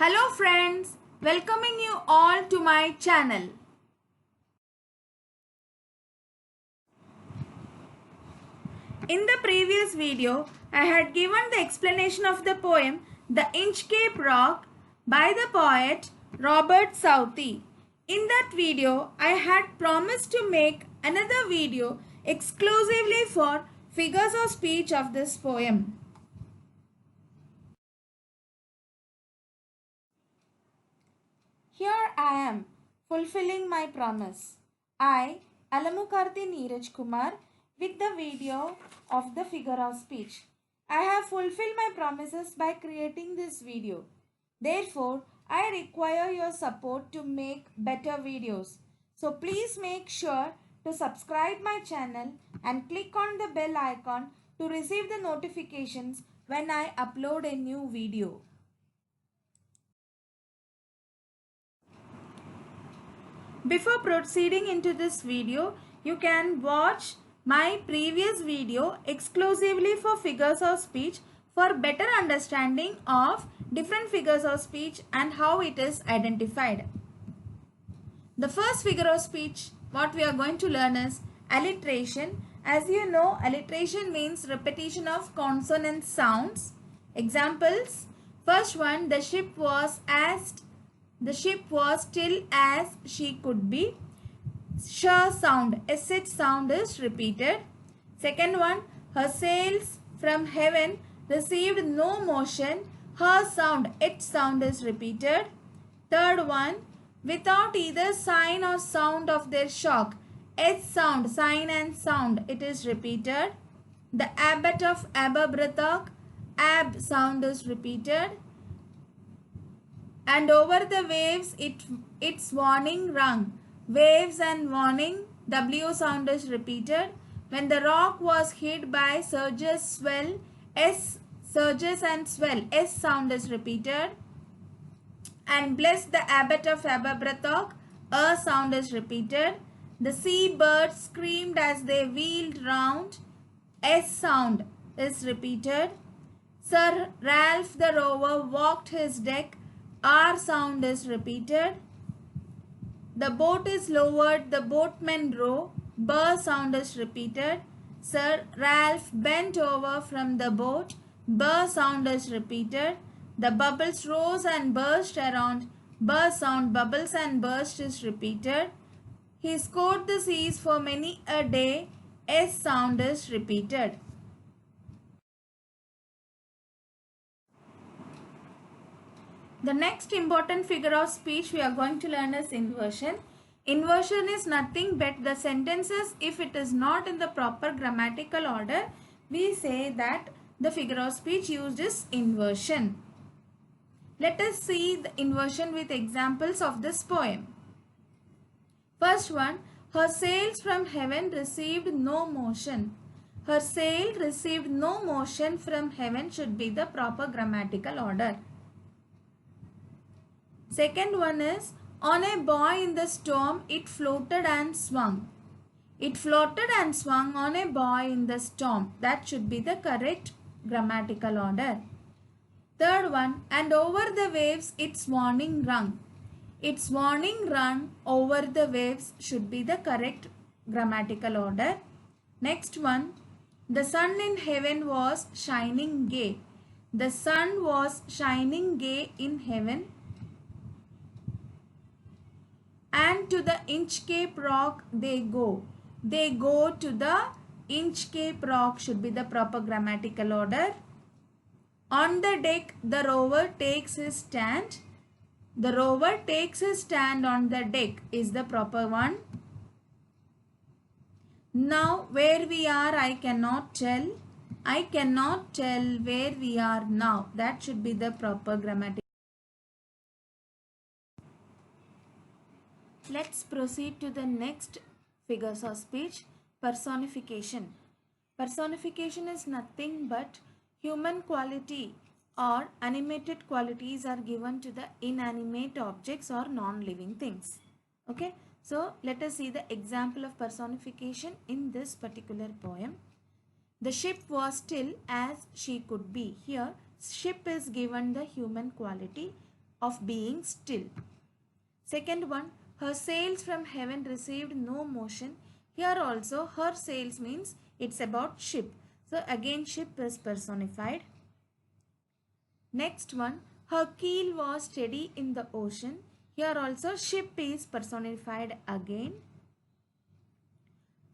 Hello friends, welcoming you all to my channel. In the previous video, I had given the explanation of the poem The Inchcape Rock by the poet Robert Southey. In that video, I had promised to make another video exclusively for figures of speech of this poem. Here I am, fulfilling my promise. I, Alamukarthi Neeraj Kumar, with the video of the figure of speech. I have fulfilled my promises by creating this video. Therefore, I require your support to make better videos. So please make sure to subscribe my channel and click on the bell icon to receive the notifications when I upload a new video. Before proceeding into this video, you can watch my previous video exclusively for figures of speech for better understanding of different figures of speech and how it is identified. The first figure of speech what we are going to learn is alliteration. As you know, alliteration means repetition of consonant sounds. Examples: first one, the ship was still as she could be. Sh sound, sh sound is repeated. Second one, her sails from heaven received no motion. Her sound, it sound is repeated. Third one, without either sign or sound of their shock. S sound, sign and sound, it is repeated. The abbot of Aberbrothock, ab sound is repeated. And over the waves, its warning rung. Waves and warning, W sound is repeated. When the rock was hit by surges, swell, S, surges and swell, S sound is repeated. And bless the abbot of Aberbrothock, A sound is repeated. The sea birds screamed as they wheeled round, S sound is repeated. Sir Ralph the rover walked his deck, R sound is repeated. The boat is lowered, the boatmen row, B sound is repeated. Sir Ralph bent over from the boat, B sound is repeated. The bubbles rose and burst around, B sound, bubbles and burst is repeated. He scored the seas for many a day, S sound is repeated. The next important figure of speech we are going to learn is inversion. Inversion is nothing but the sentences, if it is not in the proper grammatical order, we say that the figure of speech used is inversion. Let us see the inversion with examples of this poem. First one, her sails from heaven received no motion. Her sail received no motion from heaven should be the proper grammatical order. Second one is, on a buoy in the storm, it floated and swung. It floated and swung on a buoy in the storm. That should be the correct grammatical order. Third one, and over the waves, its warning rung. Its warning rung over the waves should be the correct grammatical order. Next one, the sun in heaven was shining gay. The sun was shining gay in heaven. And to the Inchcape Rock they go. They go to the Inchcape Rock should be the proper grammatical order. On the deck the rover takes his stand. The rover takes his stand on the deck is the proper one. Now where we are I cannot tell. I cannot tell where we are now. That should be the proper grammatical. Let's proceed to the next figures of speech, personification. Personification is nothing but human quality or animated qualities are given to the inanimate objects or non-living things. Okay, so let us see the example of personification in this particular poem. The ship was still as she could be. Here, ship is given the human quality. of being still. Second one, her sails from heaven received no motion. Here also her sails means it's about ship. So again ship is personified. Next one, her keel was steady in the ocean. Here also ship is personified again.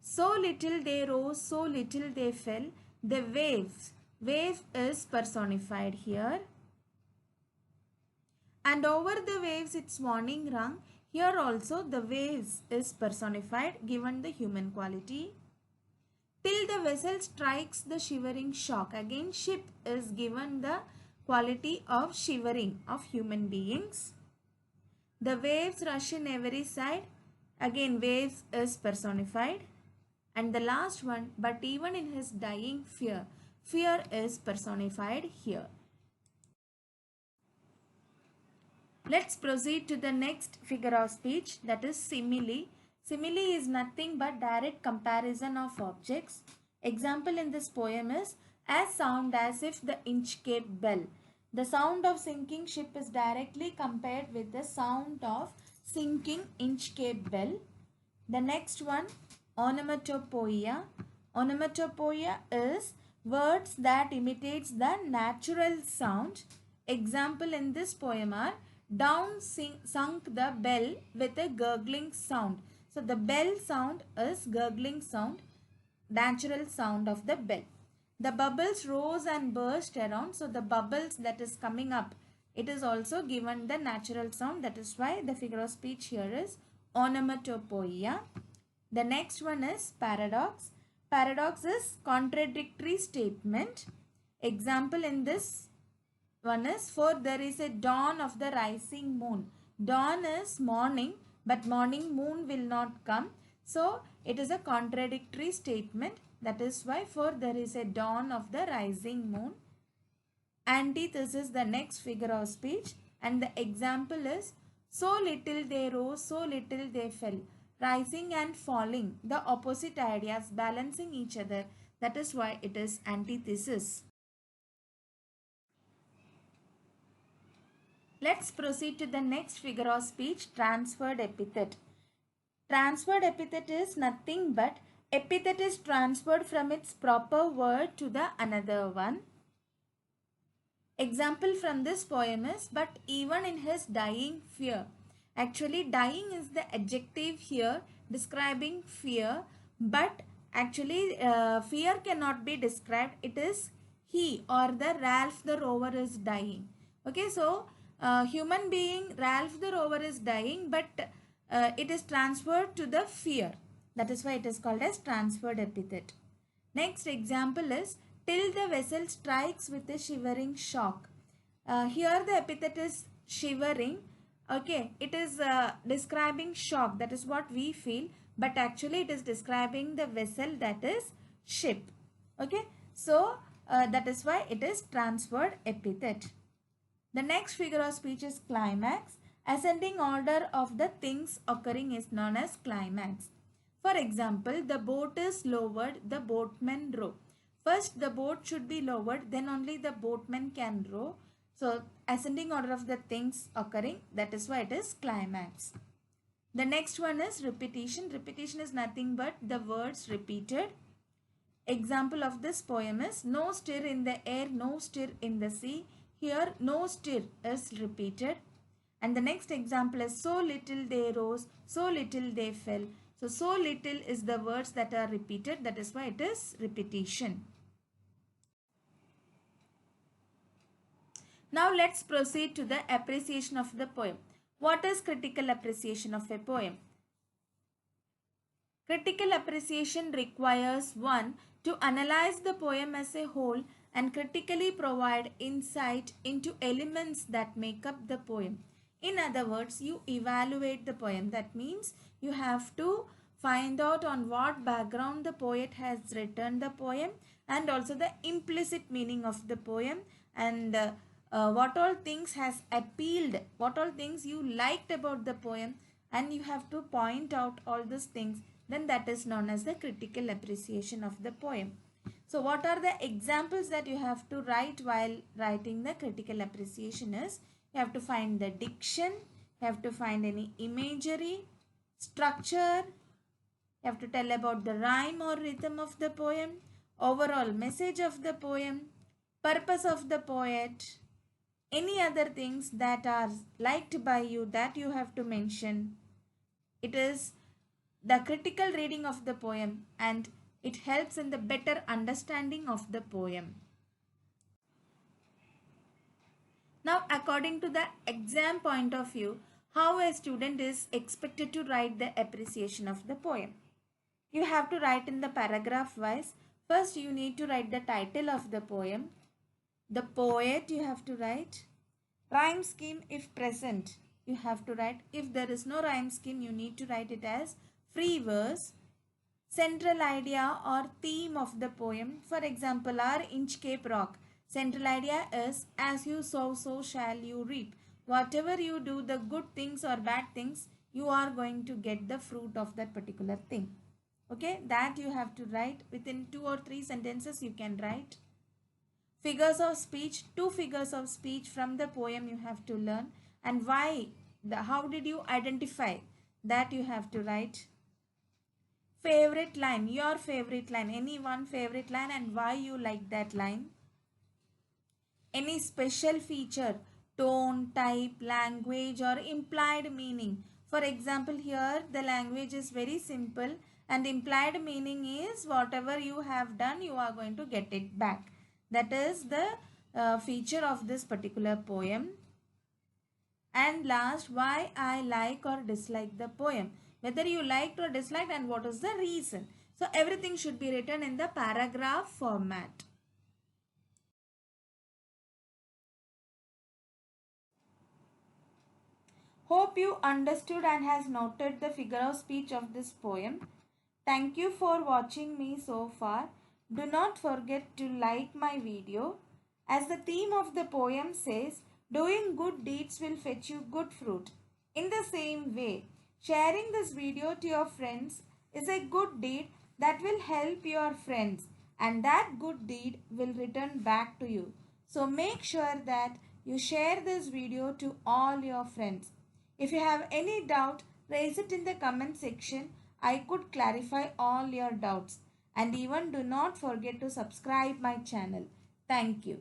So little they rose, so little they fell. The waves. Wave is personified here. And over the waves its warning rung. Here also the waves is personified given the human quality. Till the vessel strikes the shivering shock. Again ship is given the quality of shivering of human beings. The waves rush in every side. Again waves is personified. And the last one, but even in his dying fear. Fear is personified here. Let's proceed to the next figure of speech, that is simile. Simile is nothing but direct comparison of objects. Example in this poem is as sound as if the Inchcape bell. The sound of sinking ship is directly compared with the sound of sinking Inchcape bell. The next one, onomatopoeia. Onomatopoeia is words that imitates the natural sound. Example in this poem are down sunk the bell with a gurgling sound. So the bell sound is gurgling sound, natural sound of the bell. The bubbles rose and burst around. So the bubbles that is coming up, it is also given the natural sound. That is why the figure of speech here is onomatopoeia. The next one is paradox. Paradox is contradictory statement. Example in this one is, for there is a dawn of the rising moon. Dawn is morning, but morning moon will not come. So it is a contradictory statement. That is why for there is a dawn of the rising moon. Antithesis is the next figure of speech, and the example is so little they rose, so little they fell. Rising and falling, the opposite ideas balancing each other. That is why it is antithesis. Let's proceed to the next figure of speech, transferred epithet. Transferred epithet is nothing but epithet is transferred from its proper word to the another one. Example from this poem is, but even in his dying fear. Actually dying is the adjective here describing fear, but actually fear cannot be described. It is he or the Ralph the Rover is dying. Okay, so human being Ralph the Rover is dying, but it is transferred to the fear. That is why it is called as transferred epithet. Next example is till the vessel strikes with a shivering shock. Here the epithet is shivering. Okay, it is describing shock. That is what we feel, but actually it is describing the vessel, that is ship. Okay, so that is why it is transferred epithet. The next figure of speech is climax. Ascending order of the things occurring is known as climax. For example, the boat is lowered, the boatmen row. First the boat should be lowered, then only the boatmen can row. So ascending order of the things occurring, that is why it is climax. The next one is repetition. Repetition is nothing but the words repeated. Example of this poem is no stir in the air, no stir in the sea. Here no stir is repeated. And the next example is so little they rose, so little they fell. So little is the words that are repeated. That is why it is repetition. Now let's proceed to the appreciation of the poem. What is critical appreciation of a poem? Critical appreciation requires one to analyze the poem as a whole and critically provide insight into elements that make up the poem. In other words, you evaluate the poem. That means you have to find out on what background the poet has written the poem, and also the implicit meaning of the poem, and what all things has appealed, what all things you liked about the poem, and you have to point out all these things. Then that is known as the critical appreciation of the poem. So what are the examples that you have to write while writing the critical appreciation is, You have to find the diction. You have to find any imagery, structure. You have to tell about the rhyme or rhythm of the poem, overall message of the poem, purpose of the poet, any other things that are liked by you that you have to mention. It is the critical reading of the poem and it helps in the better understanding of the poem. Now, according to the exam point of view, how a student is expected to write the appreciation of the poem. You have to write in the paragraph wise. First, you need to write the title of the poem. The poet you have to write. Rhyme scheme if present. You have to write. If there is no rhyme scheme, you need to write it as free verse. Central idea or theme of the poem. For example, our Inchcape Rock. Central idea is as you sow, so shall you reap. Whatever you do, the good things or bad things, you are going to get the fruit of that particular thing. Okay, that you have to write within 2 or 3 sentences you can write. Figures of speech, 2 figures of speech from the poem you have to learn, and why, how did you identify that you have to write. Favorite line, your favorite line, any one favorite line and why you like that line. Any special feature, tone, type, language or implied meaning. For example, here the language is very simple and implied meaning is whatever you have done, you are going to get it back. That is the feature of this particular poem. And last, why I like or dislike the poem. Whether you liked or disliked and what is the reason. So everything should be written in the paragraph format. Hope you understood and has noted the figure of speech of this poem. Thank you for watching me so far. Do not forget to like my video. As the theme of the poem says, doing good deeds will fetch you good fruit. In the same way, sharing this video to your friends is a good deed that will help your friends and that good deed will return back to you. So make sure that you share this video to all your friends. If you have any doubt, raise it in the comment section. I could clarify all your doubts. And even do not forget to subscribe my channel. Thank you.